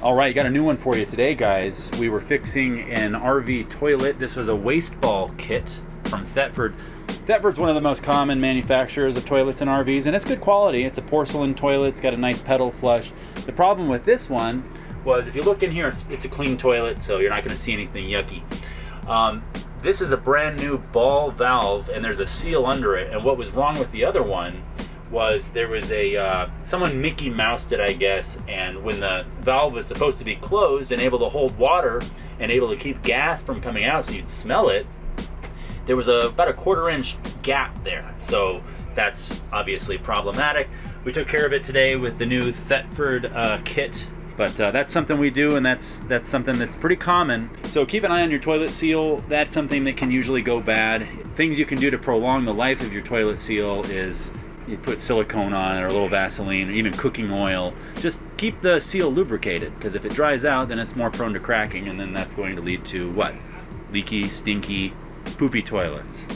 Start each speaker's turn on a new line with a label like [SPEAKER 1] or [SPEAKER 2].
[SPEAKER 1] All right, got a new one for you today, guys. We were fixing an RV toilet. This was a waste ball kit from Thetford. Thetford's one of the most common manufacturers of toilets and RVs, and it's good quality. It's a porcelain toilet. It's got a nice pedal flush. The problem with this one was, if you look in here, it's a clean toilet, so you're not going to see anything yucky. This is a brand new ball valve, and there's a seal under it. And what was wrong with the other one was there was someone Mickey Moused it, I guess, and when the valve was supposed to be closed and able to hold water and able to keep gas from coming out so you'd smell it, there was about a 1/4 inch gap there. So that's obviously problematic. We took care of it today with the new Thetford kit, but that's something we do, and that's something that's pretty common. So keep an eye on your toilet seal. That's something that can usually go bad. Things you can do to prolong the life of your toilet seal is you put silicone on it, or a little Vaseline, or even cooking oil. Just keep the seal lubricated, because if it dries out, then it's more prone to cracking, and then that's going to lead to what? Leaky, stinky, poopy toilets.